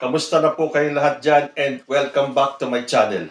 Kamusta na po kayong lahat dyan and welcome back to my channel.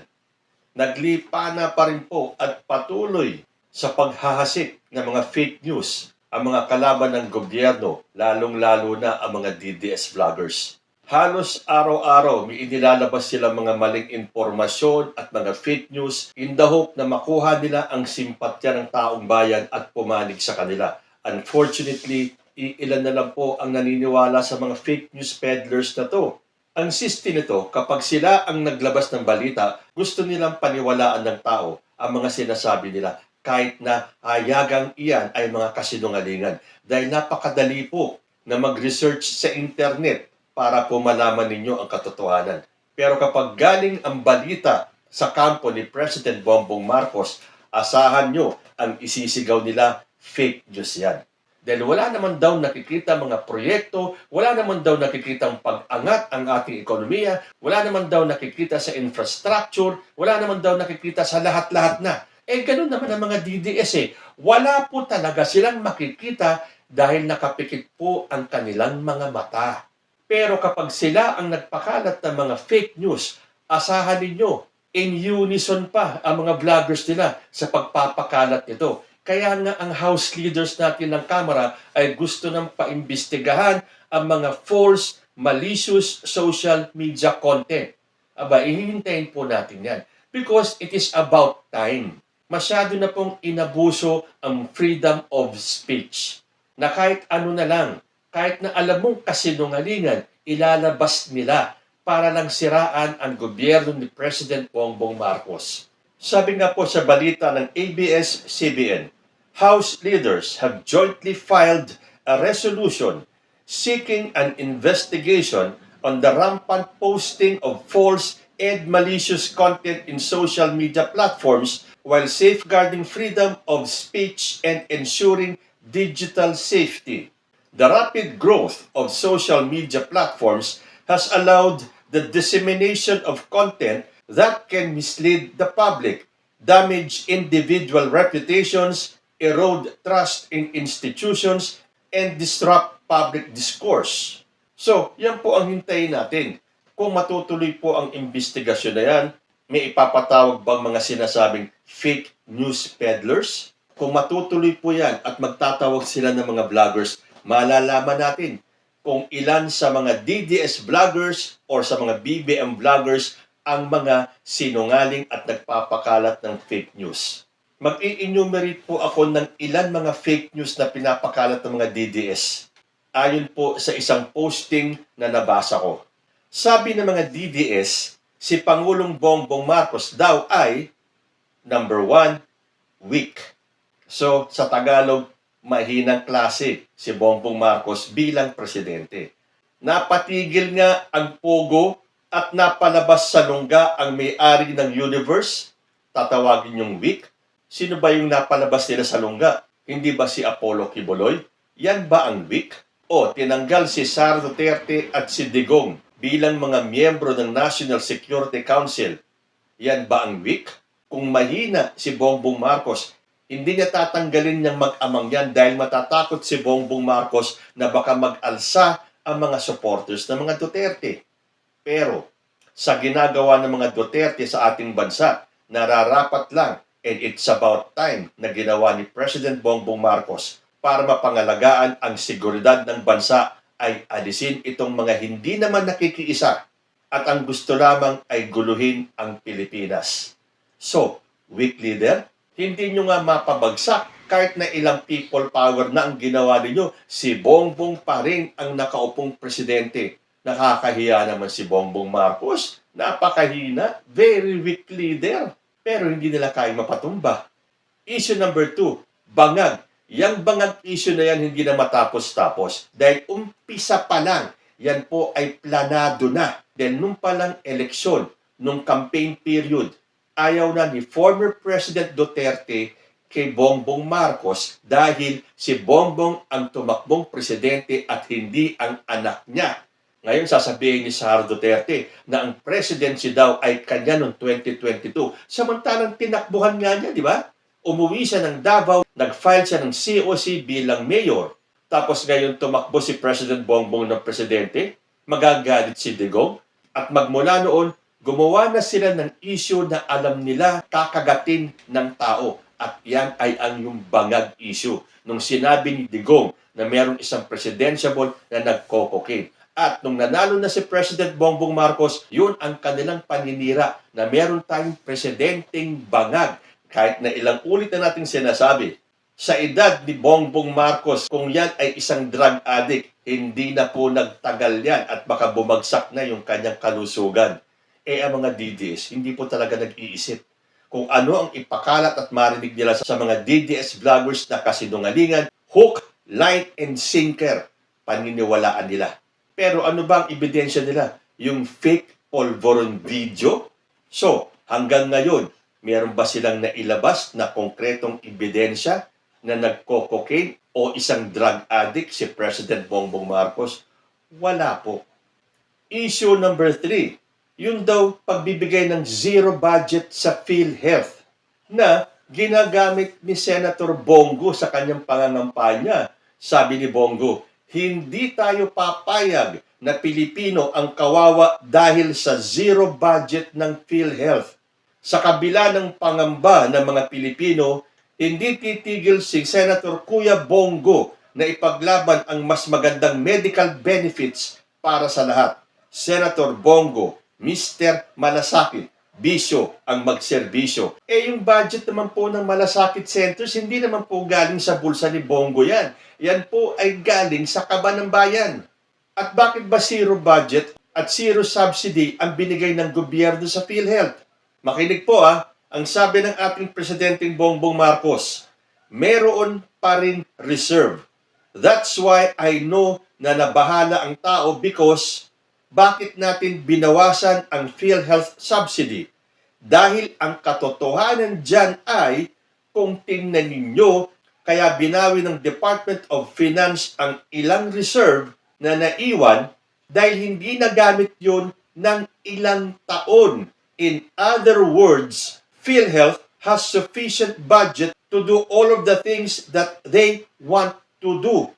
Naglipa na pa rin po at patuloy sa paghahasik ng mga fake news ang mga kalaban ng gobyerno, lalong-lalo na ang mga DDS vloggers. Halos araw-araw may inilalabas silang mga maling impormasyon at mga fake news in the hope na makuha nila ang simpatya ng taong bayan at pumanig sa kanila. Unfortunately, ilan na lang po ang naniniwala sa mga fake news peddlers na to. Ang siste nito, kapag sila ang naglabas ng balita, gusto nilang paniwalaan ng tao ang mga sinasabi nila kahit na hayagang iyan ay mga kasinungalingan. Dahil napakadali po na mag-research sa internet para po malaman ninyo ang katotohanan. Pero kapag galing ang balita sa kampo ni President Bongbong Marcos, asahan nyo ang isisigaw nila, fake news yan. Dahil wala naman daw nakikita mga proyekto, wala naman daw nakikita ang pag-angat ang ating ekonomiya, wala naman daw nakikita sa infrastructure, wala naman daw nakikita sa lahat-lahat na. Ganun naman ang mga DDS Wala po talaga silang makikita dahil nakapikit po ang kanilang mga mata. Pero kapag sila ang nagpakalat ng mga fake news, asahan ninyo, in unison pa ang mga vloggers nila sa pagpapakalat nito. Kaya nga ang house leaders natin ng Kamara ay gusto nang paimbestigahan ang mga false, malicious social media content. Ihihintayin po natin yan. Because it is about time. Masyado na pong inabuso ang freedom of speech. Na kahit ano na lang, kahit na alam mong kasinungalingan, ilalabas nila para lang siraan ang gobyerno ni President Bongbong Marcos. Sabi nga po sa balita ng ABS-CBN, House leaders have jointly filed a resolution seeking an investigation on the rampant posting of false and malicious content in social media platforms while safeguarding freedom of speech and ensuring digital safety. The rapid growth of social media platforms has allowed the dissemination of content that can mislead the public, damage individual reputations, erode trust in institutions, and disrupt public discourse. So, yan po ang hintayin natin. Kung matutuloy po ang investigasyon na yan, may ipapatawag bang mga sinasabing fake news peddlers? Kung matutuloy po yan at magtatawag sila ng mga vloggers, malalaman natin kung ilan sa mga DDS vloggers or sa mga BBM vloggers ang mga sinungaling at nagpapakalat ng fake news. Mag-i-enumerate po ako ng ilan mga fake news na pinapakalat ng mga DDS. Ayon po sa isang posting na nabasa ko. Sabi ng mga DDS, si Pangulong Bongbong Marcos daw ay, number 1, weak. So, sa Tagalog, mahinang klase si Bongbong Marcos bilang presidente. Napatigil nga ang pogo at napalabas sa lungga ang may-ari ng universe, tatawagin yung weak. Sino ba yung napalabas nila sa lungga? Hindi ba si Apollo Quiboloy? Yan ba ang weak? O tinanggal si Sara Duterte at si Digong bilang mga miyembro ng National Security Council? Yan ba ang weak? Kung mahina si Bongbong Marcos, hindi niya tatanggalin niyang mag-amang yan dahil matatakot si Bongbong Marcos na baka mag-alsa ang mga supporters ng mga Duterte. Pero sa ginagawa ng mga Duterte sa ating bansa, nararapat lang and it's about time na ginawa ni President Bongbong Marcos para mapangalagaan ang seguridad ng bansa ay alisin itong mga hindi naman nakikiisa at ang gusto lamang ay guluhin ang Pilipinas. So, weak leader, hindi nyo nga mapabagsak kahit na ilang people power na ang ginawa ninyo. Si Bongbong pa rin ang nakaupong presidente. Nakakahiya naman si Bongbong Marcos. Napakahina, very weak leader. Pero hindi nila kayang mapatumba. Issue number 2, bangag. Yang bangag issue na yan hindi na matapos-tapos. Dahil umpisa pa lang, yan po ay planado na. Dahil nung palang eleksyon, nung campaign period, ayaw na ni former President Duterte kay Bongbong Marcos dahil si Bongbong ang tumakbong presidente at hindi ang anak niya. Ngayon sasabihin ni Sara Duterte na ang presidency daw ay kanya noong 2022. Samantalang tinakbuhan nga niya, di ba? Umuwi siya ng Davao, nag-file siya ng COC bilang mayor. Tapos ngayon tumakbo si President Bongbong ng presidente. magagalit si Digong. At magmula noon, gumawa na sila ng issue na alam nila kakagatin ng tao. At yan ay ang yung bangag issue. Nung sinabi ni Digong na mayroong isang presidentiable na nagko-cocaine. At nung nanalo na si President Bongbong Marcos, yun ang kanilang paninira na meron tayong presidenteng bangag. Kahit na ilang ulit na natin sinasabi, sa edad ni Bongbong Marcos, kung yan ay isang drug addict, hindi na po nagtagal yan at baka bumagsak na yung kanyang kalusugan. Ang mga DDS, hindi po talaga nag-iisip kung ano ang ipakalat at marinig nila sa mga DDS vloggers na kasinungalingan, hook, line, and sinker, paniniwalaan nila. Pero ano ba ang ebidensya nila? Yung fake polvoron video? So, hanggang ngayon, meron ba silang nailabas na konkretong ebidensya na nagko-cocaine o isang drug addict si President Bongbong Marcos? Wala po. Issue number 3, yun daw pagbibigay ng zero budget sa PhilHealth na ginagamit ni Senator Bongo sa kanyang pangangampanya. Sabi ni Bongo, hindi tayo papayag na Pilipino ang kawawa dahil sa zero budget ng PhilHealth. Sa kabila ng pangamba ng mga Pilipino, hindi titigil si Senator Kuya Bongo na ipaglaban ang mas magandang medical benefits para sa lahat. Senator Bongo, Mr. Malasakit, bisyo ang magserbisyo. Yung budget naman po ng Malasakit Centers, hindi naman po galing sa bulsa ni Bongo yan. Yan po ay galing sa kaba ng bayan. At bakit ba zero budget at zero subsidy ang binigay ng gobyerno sa PhilHealth? Makinig po ang sabi ng ating Presidenteng Bongbong Marcos, meron pa rin reserve. That's why I know na nabahala ang tao because bakit natin binawasan ang PhilHealth subsidy? Dahil ang katotohanan dyan ay, kung tingnan ninyo, kaya binawi ng Department of Finance ang ilang reserve na naiwan dahil hindi nagamit yun ng ilang taon. In other words, PhilHealth has sufficient budget to do all of the things that they want to do.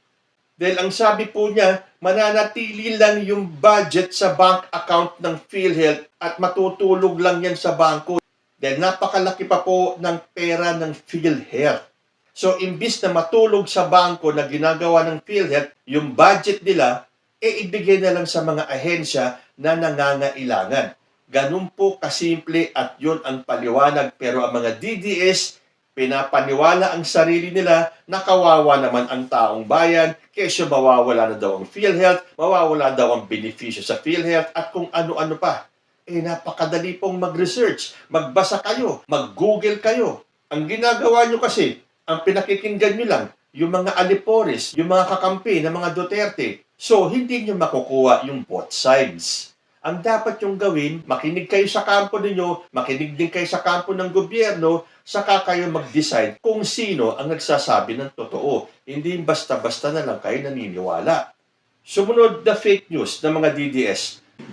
Dahil ang sabi po niya, mananatili lang yung budget sa bank account ng PhilHealth at matutulog lang yan sa bangko. Dahil napakalaki pa po ng pera ng PhilHealth. So, imbis na matulog sa bangko na ginagawa ng PhilHealth, yung budget nila, ibigay na lang sa mga ahensya na nangangailangan. Ganun po kasimple at yun ang paliwanag. Pero ang mga DDS, pinapaniwala ang sarili nila na kawawa naman ang taong bayan, kesyo mawawala na daw ang PhilHealth, mawawala daw ang benepisyo sa PhilHealth at kung ano-ano pa. Napakadali pong mag-research, magbasa kayo, mag-google kayo. Ang ginagawa nyo kasi, ang pinakikinggan nyo lang, yung mga alipores, yung mga kakampi ng mga Duterte. So, hindi nyo makukuha yung both sides. Ang dapat yung gawin, makinig kayo sa kampo ninyo, makinig din kayo sa kampo ng gobyerno, saka kayo mag-decide kung sino ang nagsasabi ng totoo. Hindi basta-basta na lang kayo naniniwala. Sumunod na fake news ng mga DDS,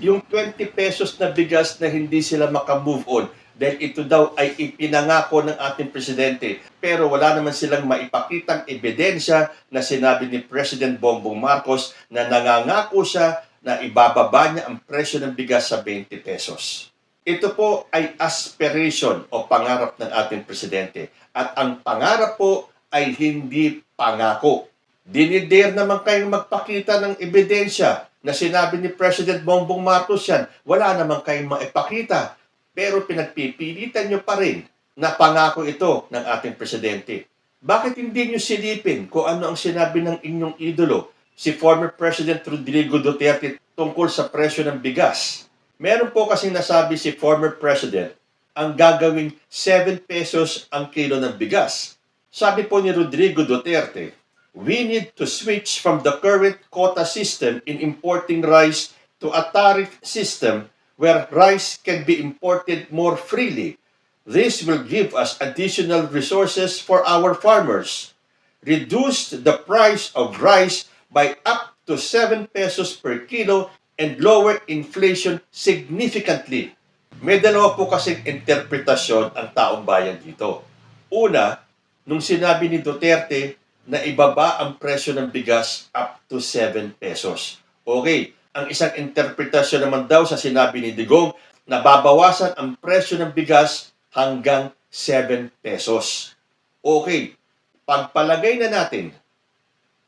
yung 20 pesos na bigas na hindi sila makamove on dahil ito daw ay ipinangako ng ating presidente. Pero wala naman silang maipakitang ebidensya na sinabi ni President Bongbong Marcos na nangangako siya na ibababa niya ang presyo ng bigas sa 20 pesos. Ito po ay aspiration o pangarap ng ating presidente. At ang pangarap po ay hindi pangako. Dinidir naman kayong magpakita ng ebidensya na sinabi ni President Bongbong Marcos yan. Wala naman kayong maipakita. Pero pinagpipilitan nyo pa rin na pangako ito ng ating presidente. Bakit hindi nyo silipin kung ano ang sinabi ng inyong idolo, si former President Rodrigo Duterte, tungkol sa presyo ng bigas? Meron po kasing nasabi si former President, ang gagawing 7 pesos ang kilo ng bigas. Sabi po ni Rodrigo Duterte, we need to switch from the current quota system in importing rice to a tariff system where rice can be imported more freely. This will give us additional resources for our farmers. Reduce the price of rice by up to 7 pesos per kilo and lower inflation significantly. May dalawa po kasing interpretasyon ang taong bayan dito. Una, nung sinabi ni Duterte na ibaba ang presyo ng bigas up to 7 pesos. Okay, Ang isang interpretasyon naman daw sa sinabi ni Digong na babawasan ang presyo ng bigas hanggang 7 pesos. Okay, pagpalagay na natin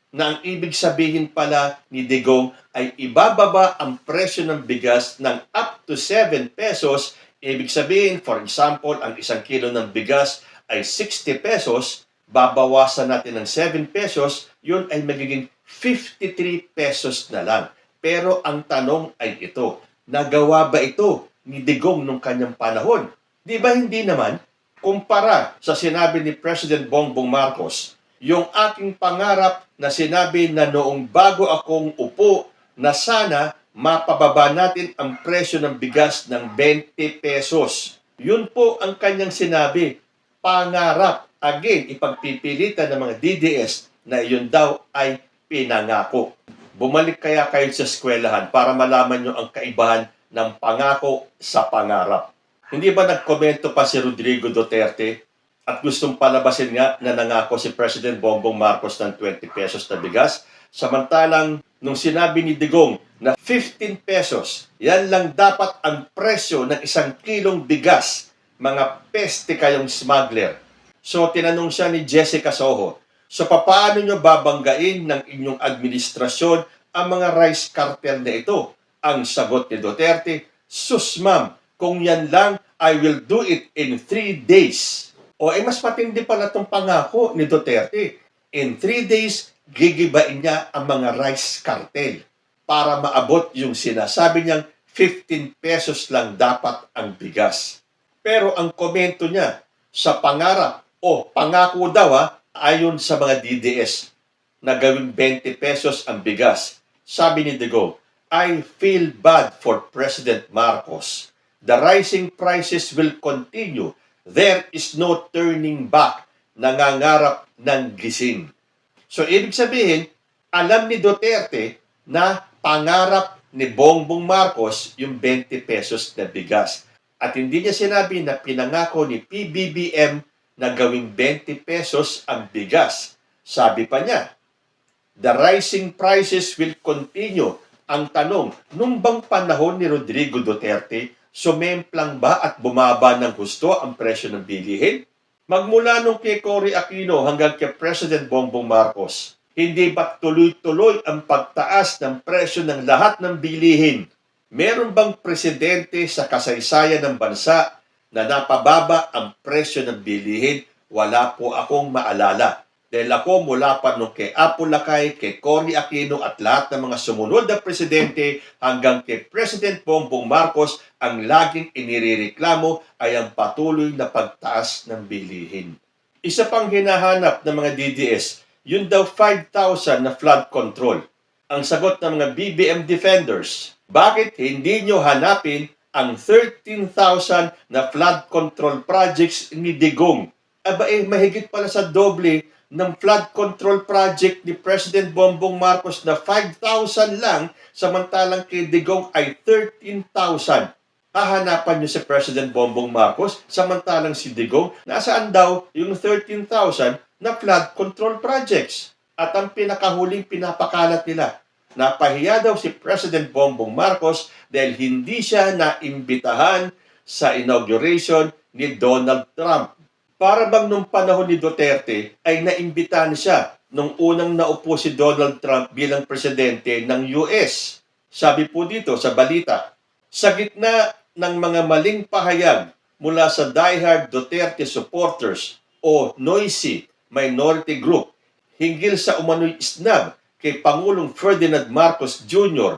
na ang ibig sabihin pala ni Digong ay ibababa ang presyo ng bigas ng up to 7 pesos. Ibig sabihin, for example, ang isang kilo ng bigas ay 60 pesos, babawasan natin ng 7 pesos, yun ay magiging 53 pesos na lang. Pero ang tanong ay ito, nagawa ba ito ni Digong nung kanyang panahon? Di ba hindi naman? Kumpara sa sinabi ni President Bongbong Marcos, yung aking pangarap na sinabi na noong bago akong upo na sana mapababa natin ang presyo ng bigas ng 20 pesos. Yun po ang kanyang sinabi, pangarap. Again, ipagpipilitan ng mga DDS na yun daw ay pinangako. Bumalik kaya kayo sa eskwelahan para malaman nyo ang kaibahan ng pangako sa pangarap. Hindi ba nagkomento pa si Rodrigo Duterte at gustong palabasin nga na nangako si President Bongbong Marcos ng 20 pesos na bigas? Samantalang nung sinabi ni Digong na 15 pesos, yan lang dapat ang presyo ng isang kilong bigas, mga peste kayong smuggler. So tinanong siya ni Jessica Soho, so paano nyo babanggain ng inyong administrasyon ang mga rice cartel na ito? Ang sagot ni Duterte, sus ma'am, kung yan lang, I will do it in 3 days. O mas matindi pala itong pangako ni Duterte. In 3 days, gigibain niya ang mga rice cartel para maabot yung sinasabi niyang 15 pesos lang dapat ang bigas. Pero ang komento niya sa pangarap o pangako daw ayon sa mga DDS na gawing 20 pesos ang bigas. Sabi ni Digong, I feel bad for President Marcos. The rising prices will continue. There is no turning back. Nangangarap ng gising. So, ibig sabihin, alam ni Duterte na pangarap ni Bongbong Marcos yung 20 pesos na bigas. At hindi niya sinabi na pinangako ni PBBM na gawing 20 pesos ang bigas. Sabi pa niya, the rising prices will continue. Ang tanong, nung bang panahon ni Rodrigo Duterte, sumemplang ba at bumaba ng husto ang presyo ng bilihin? Magmula nung kay Cory Aquino hanggang kay President Bongbong Marcos, hindi ba tuloy-tuloy ang pagtaas ng presyo ng lahat ng bilihin? Meron bang presidente sa kasaysayan ng bansa na napababa ang presyo ng bilihin? Wala po akong maalala. Dahil ako mula pa nung kay Apo Lakay, kay Cory Aquino at lahat ng mga sumunod na presidente hanggang kay President Bongbong Marcos, ang laging inirereklamo ay ang patuloy na pagtaas ng bilihin. Isa pang hinahanap ng mga DDS, yun daw 5,000 na flood control. Ang sagot ng mga BBM defenders, bakit hindi nyo hanapin ang 13,000 na flood control projects ni Digong? Aba mahigit pala sa doble ng flood control project ni President Bongbong Marcos na 5,000 lang, samantalang kay Digong ay 13,000. Hahanapan niyo si President Bongbong Marcos, samantalang si Digong, nasaan daw yung 13,000 na flood control projects? At ang pinakahuling pinapakalat nila, napahiya daw si President Bongbong Marcos dahil hindi siya naimbitahan sa inauguration ni Donald Trump. Para bang nung panahon ni Duterte ay naimbitahan siya nung unang naupo si Donald Trump bilang presidente ng US. Sabi po dito sa balita, sa gitna ng mga maling pahayag mula sa diehard Duterte supporters o noisy minority group hinggil sa umano'y isnab kay Pangulong Ferdinand Marcos Jr.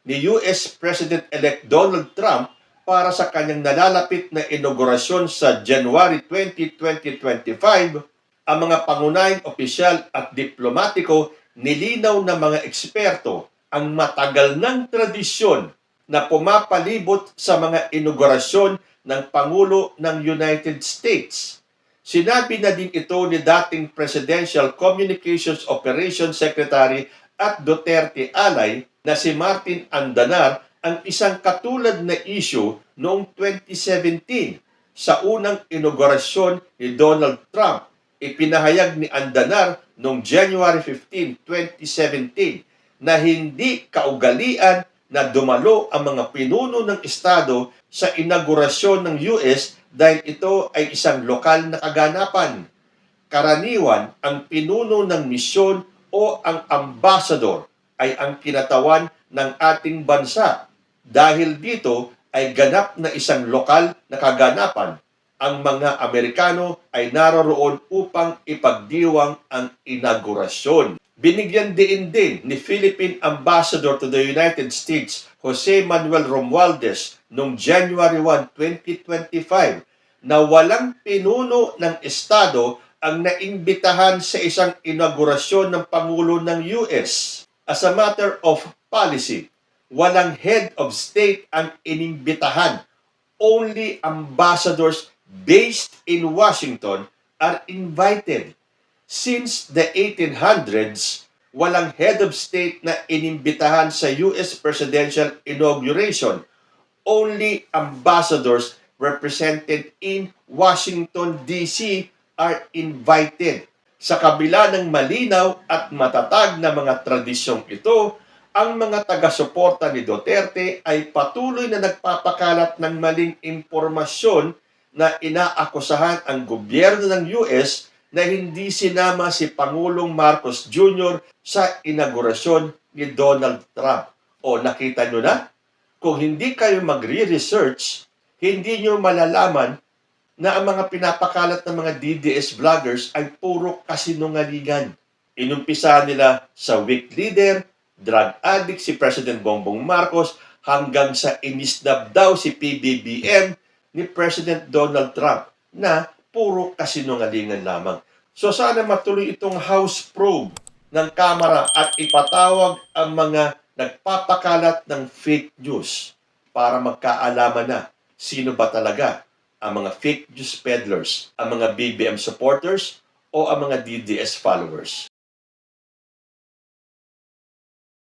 ni US President-elect Donald Trump para sa kanyang nalalapit na inaugurasyon sa January 20, 2025, ang mga pangunahing opisyal at diplomatiko nilinaw ng mga eksperto ang matagal ng tradisyon na pumapalibot sa mga inaugurasyon ng Pangulo ng United States. Sinabi na din ito ni dating Presidential Communications Operations Secretary at Duterte ally na si Martin Andanar ang isang katulad na issue noong 2017 sa unang inaugurasyon ni Donald Trump. Ipinahayag ni Andanar noong January 15, 2017 na hindi kaugalian na dumalo ang mga pinuno ng Estado sa inaugurasyon ng US dahil ito ay isang lokal na kaganapan. Karaniwan, ang pinuno ng misyon o ang ambassador ay ang kinatawan ng ating bansa. Dahil dito ay ganap na isang lokal na kaganapan. Ang mga Amerikano ay naroroon upang ipagdiwang ang inaugurasyon. Binigyan din ni Philippine Ambassador to the United States, Jose Manuel Romualdez, noong January 1, 2025, na walang pinuno ng Estado ang naimbitahan sa isang inaugurasyon ng Pangulo ng US. As a matter of policy, walang head of state ang inimbitahan. Only ambassadors based in Washington are invited. Since the 1800s, walang head of state na inimbitahan sa US presidential inauguration. Only ambassadors represented in Washington, D.C. are invited. Sa kabila ng malinaw at matatag na mga tradisyong ito, ang mga taga-suporta ni Duterte ay patuloy na nagpapakalat ng maling impormasyon na inaakusahan ang gobyerno ng US na hindi sinama si Pangulong Marcos Jr. sa inaugurasyon ni Donald Trump. O nakita nyo na? Kung hindi kayo magre-research, hindi nyo malalaman na ang mga pinapakalat ng mga DDS vloggers ay puro kasinungalingan. Inumpisa nila sa weak leader, drug addict si President Bongbong Marcos, hanggang sa inisdab daw si PBBM ni President Donald Trump na puro kasinungalingan lamang. So sana matuloy itong House probe ng Kamara at ipatawag ang mga nagpapakalat ng fake news para magkaalaman na sino ba talaga ang mga fake news peddlers, ang mga BBM supporters o ang mga DDS followers.